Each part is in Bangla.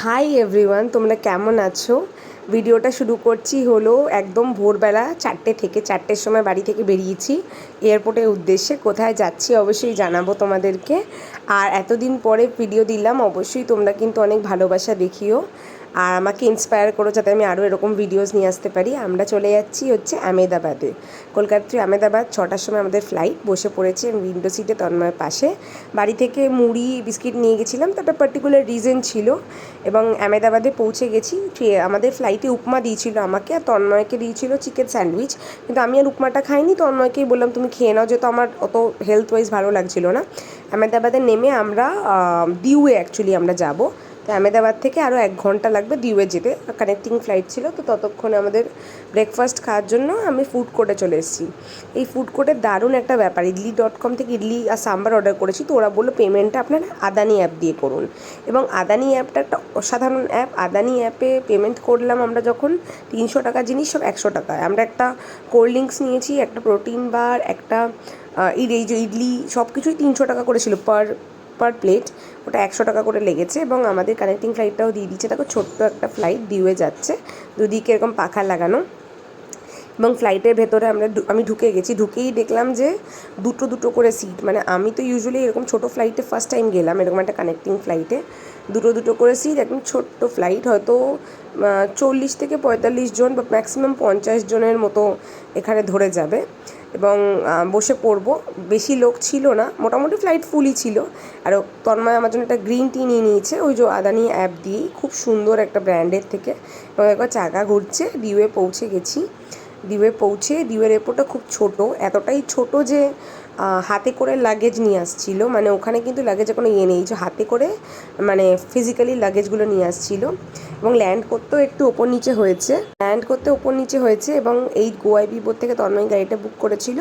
হাই এভরিওয়ান, তোমরা কেমন আছো? ভিডিওটা শুরু করছি হলো একদম ভোরবেলা 4টে থেকে 4টের সময় বাড়ি থেকে বেরিয়েছি এয়ারপোর্টের উদ্দেশ্যে। কোথায় যাচ্ছি অবশ্যই জানাবো তোমাদেরকে। আর এতদিন পরে ভিডিও দিলাম, অবশ্যই তোমরা কিন্তু অনেক ভালোবাসা দেখিও আর আমাকে ইন্সপায়ার করো যাতে আমি আরও এরকম ভিডিওস নিয়ে আসতে পারি। আমরা চলে যাচ্ছি আহমেদাবাদে, কলকাতা টু আহমেদাবাদ। 6টার সময় আমাদের ফ্লাইট। বসে পড়েছি উইন্ডো সিটে তন্ময়ের পাশে। বাড়ি থেকে মুড়ি বিস্কিট নিয়ে গেছিলাম, তো একটা পার্টিকুলার রিজন ছিল। এবং আহমেদাবাদে পৌঁছে গেছি। আমাদের ফ্লাইটে উপমা দিয়েছিল আমাকে, আর তন্ময়কে দিয়েছিল চিকেন স্যান্ডউইচ। কিন্তু আমি আর উপমাটা খাইনি, তন্ময়কেই বললাম তুমি খেয়ে নাও, যেহেতু আমার অত হেলথ ওয়াইজ ভালো লাগছিল না। আহমেদাবাদে নেমে আমরা দিউয়ে অ্যাকচুয়ালি আমরা যাব। তো আহমেদাবাদ থেকে আরও 1 ঘন্টা লাগবে দিউয়ে যেতে, কানেক্টিং ফ্লাইট ছিল। তো ততক্ষণে আমাদের ব্রেকফাস্ট খাওয়ার জন্য আমি ফুড কোর্টে চলে এসেছি। এই ফুড কোর্টের দারুণ একটা ব্যাপার, idli.com থেকে ইডলি আর সাম্বার অর্ডার করেছি। তো ওরা বললো পেমেন্টটা আপনারা আদানি অ্যাপ দিয়ে করুন, এবং আদানি অ্যাপটা একটা অসাধারণ অ্যাপ। আদানি অ্যাপে পেমেন্ট করলাম আমরা যখন 300 টাকা জিনিস সব 100 টাকায়। আমরা একটা কোল্ড ড্রিঙ্কস নিয়েছি, একটা প্রোটিন বার, একটা এই যে ইডলি, সব কিছুই 300 টাকা করেছিল পার প্লেট। ওটা 100 টাকা করে লেগেছে। এবং আমাদের কানেক্টিং ফ্লাইটটাও দিয়ে দিচ্ছে। দেখো ছোট্ট একটা ফ্লাইট দিউয়ে যাচ্ছে, দুদিকে এরকম পাখা লাগানো। এবং ফ্লাইটের ভেতরে আমি ঢুকে গেছি। ঢুকেই দেখলাম যে দুটো দুটো করে সিট। মানে আমি তো ইউজুয়ালি এরকম ছোটো ফ্লাইটে ফার্স্ট টাইম গেলাম, এরকম একটা কানেক্টিং ফ্লাইটে দুটো দুটো করে সিট। একদম ছোট্ট ফ্লাইট, হয়তো 40 থেকে 45 জন বা ম্যাক্সিমাম 50 জনের মতো এখানে ধরে যাবে। এবং বসে পড়বো। বেশি লোক ছিল না, মোটামুটি ফ্লাইট ফুলই ছিল। আর তন্ময় আমার জন্য একটা গ্রিন টি নিয়ে নিয়েছে, ওই যে আদানি অ্যাপ দিয়েই, খুব সুন্দর একটা ব্র্যান্ডের থেকে। এবং একবার চাকা ঘুরছে। দিউয়ে পৌঁছে গেছি। দিউয়ের এয়ারপোর্টটা খুব ছোট, এতটাই ছোট যে হাতে করে লাগেজ নিয়ে আসছিল। মানে ওখানে কিন্তু লাগেজের কোনো ইয়ে নেই, যে হাতে করে মানে ফিজিক্যালি লাগেজগুলো নিয়ে আসছিল। এবং ল্যান্ড করতেও একটু ওপর নিচে হয়েছে। এবং এই গোয়াই বিবোর থেকে তন্ময় গাড়িটা বুক করেছিল।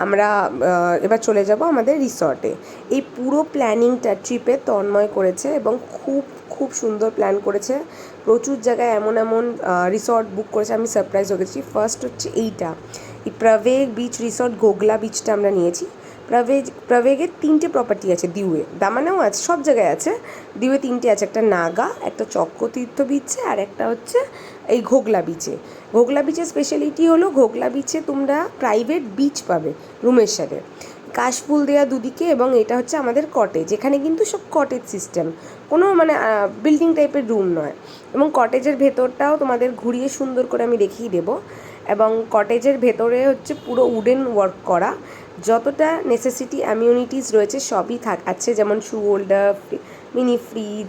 আমরা এবার চলে যাব আমাদের রিসর্টে। এই পুরো প্ল্যানিংটা ট্রিপে তন্ময় করেছে, এবং খুব খুব সুন্দর প্ল্যান করেছে। প্রচুর জায়গায় এমন রিসর্ট বুক করেছে, আমি সারপ্রাইজ হয়ে গেছি। ফার্স্ট হচ্ছে এই প্রভেগ বিচ রিসর্ট, গোগলা বিচটা আমরা নিয়েছি। প্রভেগের 3টে প্রপার্টি আছে দিউয়ে, দামানেও আছে, সব জায়গায় আছে। দিউয়ে 3টে আছে, একটা নাগা, একটা চক্রতীর্থ বিচে, আর একটা হচ্ছে এই ঘোগলা বিচে। ঘোগলা বিচের স্পেশালিটি হলো, ঘোগলা বিচে তোমরা প্রাইভেট বিচ পাবে রুমের সাথে, কাশফুল দেওয়া দুদিকে। এবং এটা হচ্ছে আমাদের কটেজ, এখানে কিন্তু সব কটেজ সিস্টেম, কোনো মানে বিল্ডিং টাইপের রুম নয়। এবং কটেজের ভেতরটাও তোমাদের ঘুরিয়ে সুন্দর করে আমি দেখিয়ে দেবো। এবং কটেজের ভেতরে হচ্ছে পুরো উডেন ওয়ার্ক করা, যতটা নেসেসিটি অ্যামিউনিটিস রয়েছে সবই আছে, যেমন shoe holder, mini fridge,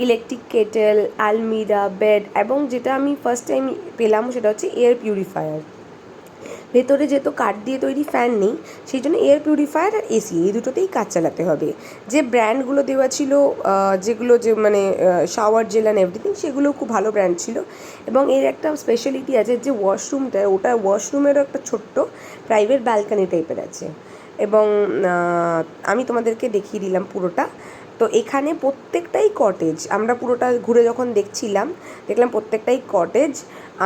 electric kettle, আলমিরা, বেড। এবং যেটা আমি ফার্স্ট টাইম পেলাম সেটা হচ্ছে এয়ার পিউরিফায়ার। ভেতরে যেহেতু কাঠ দিয়ে তৈরি, ফ্যান নেই, সেই জন্য এয়ার পিউরিফায়ার আর এসি এই দুটোতেই কাজ চালাতে হবে। যে ব্র্যান্ডগুলো দেওয়া ছিল, যেগুলো যে মানে শাওয়ার জেল অ্যান্ড এভরিথিং, সেগুলো খুব ভালো ব্র্যান্ড ছিল। এবং এর একটা স্পেশালিটি আছে, যে ওয়াশরুমটা, ওটা ওয়াশরুমেরও একটা ছোট্ট প্রাইভেট ব্যালকানি টাইপের আছে। এবং আমি তোমাদেরকে দেখিয়ে দিলাম পুরোটা। তো এখানে প্রত্যেকটাই কটেজ, আমরা পুরোটা ঘুরে যখন দেখলাম প্রত্যেকটাই কটেজ।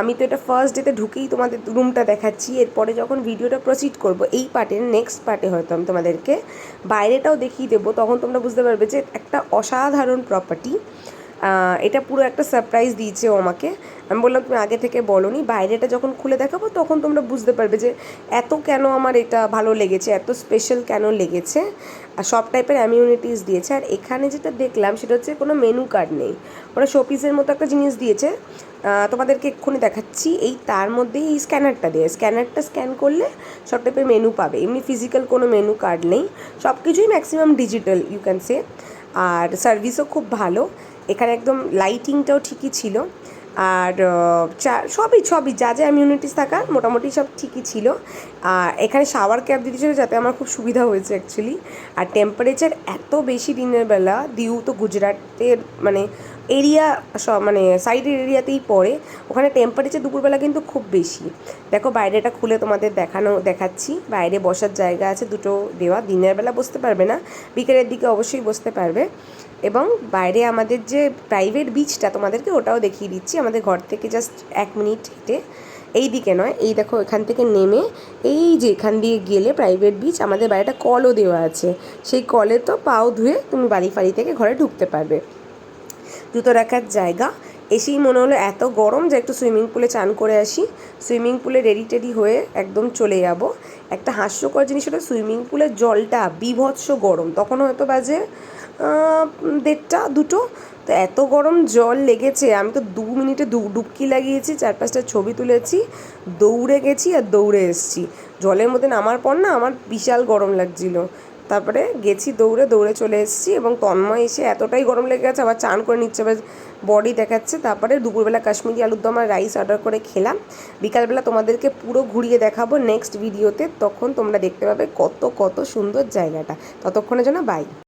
আমি তো এটা ফার্স্ট ডেতে ঢুকেই তোমাদের রুমটা দেখাচ্ছি। এরপরে যখন ভিডিওটা প্রসিড করব, এই পার্টের নেক্সট পার্টে হয়তো আমি তোমাদেরকে বাইরেটাও দেখিয়ে দেবো, তখন তোমরা বুঝতে পারবে যে একটা অসাধারণ প্রপার্টি। এটা পুরো একটা সারপ্রাইজ দিয়েছে ও আমাকে। আমি বললাম তুমি আগে থেকে বলোনি, বাইরেটা যখন খুলে দেখাবো তখন তোমরা বুঝতে পারবে যে এত কেন আমার এটা ভালো লেগেছে, এত স্পেশাল কেন লেগেছে। আর সব টাইপের অ্যামিউনিটিস দিয়েছে। আর এখানে যেটা দেখলাম সেটা হচ্ছে কোনো মেনু কার্ড নেই, ওরা শোপিসের মতো একটা জিনিস দিয়েছে, তোমাদেরকে এক্ষুনি দেখাচ্ছি। তার মধ্যেই এই স্ক্যানারটা দিয়ে, স্ক্যানারটা স্ক্যান করলে সব টাইপের মেনু পাবে। এমনি ফিজিক্যাল কোনো মেনু কার্ড নেই, সব কিছুই maximum digital you can say. আর সার্ভিসও খুব ভালো এখানে, একদম লাইটিংটাও ঠিকই ছিল। আর সবই যা যা অ্যামিউনিটিস থাকার মোটামুটি সব ঠিকই ছিল। আর এখানে শাওয়ার ক্যাপ দিয়েছিল, যাতে আমার খুব সুবিধা হয়েছে অ্যাকচুয়ালি। আর টেম্পারেচার এত বেশি দিনের বেলা, দিউ তো গুজরাটের মানে এরিয়া, সব মানে সাইডের এরিয়াতেই পড়ে, ওখানে টেম্পারেচার দুপুরবেলা কিন্তু খুব বেশি। দেখো বাইরেটা খুলে তোমাদের দেখাচ্ছি। বাইরে বসার জায়গা আছে দুটো দেওয়া, দিনের বেলা বসতে পারবে না, বিকেলের দিকে অবশ্যই বসতে পারবে। এবং বাইরে আমাদের যে প্রাইভেট বিচটা তোমাদেরকে ওটাও দেখিয়ে দিচ্ছি, আমাদের ঘর থেকে জাস্ট 1 মিনিট হেঁটে, এই দিকে নয়, এই দেখো এখান থেকে নেমে এই যে এখান দিয়ে গেলে প্রাইভেট বিচ, আমাদের বাড়িটা কলও দেওয়া আছে, সেই কলে তো পাও ধুয়ে তুমি বাড়ি ফাড়ি থেকে ঘরে ঢুকতে পারবে। জুতো রাখার জায়গা। এসেই মনে হলো এত গরম যে একটু সুইমিং পুলে চান করে আসি। সুইমিং পুলে রেডি টেডি হয়ে একদম চলে যাব। একটা হাস্যকর জিনিস হলো সুইমিং পুলের জলটা বীভৎস গরম, তখন হয়তো বাজে 1:30 2টো। তো এত গরম জল লেগেছে, আমি তো 2 মিনিটে ডুবকি লাগিয়েছি, 4-5টা ছবি তুলেছি, দৌড়ে গেছি আর দৌড়ে এসেছি। জলের মধ্যে নামার পর না আমার বিশাল গরম লাগছিল, তারপরে গেছি দৌড়ে দৌড়ে চলে এসেছি। এবং তন্ময় এসে এতটাই গরম লেগে গেছে, আবার চান করে নিচ্ছে, আবার বডি দেখাচ্ছে। তারপরে দুপুরবেলা কাশ্মীরি আলুর দম আর রাইস অর্ডার করে খেলাম। বিকালবেলা তোমাদেরকে পুরো ঘুরিয়ে দেখাবো নেক্সট ভিডিওতে, তখন তোমরা দেখতে পাবে কত কত সুন্দর জায়গাটা। ততক্ষণের জন্য বাই।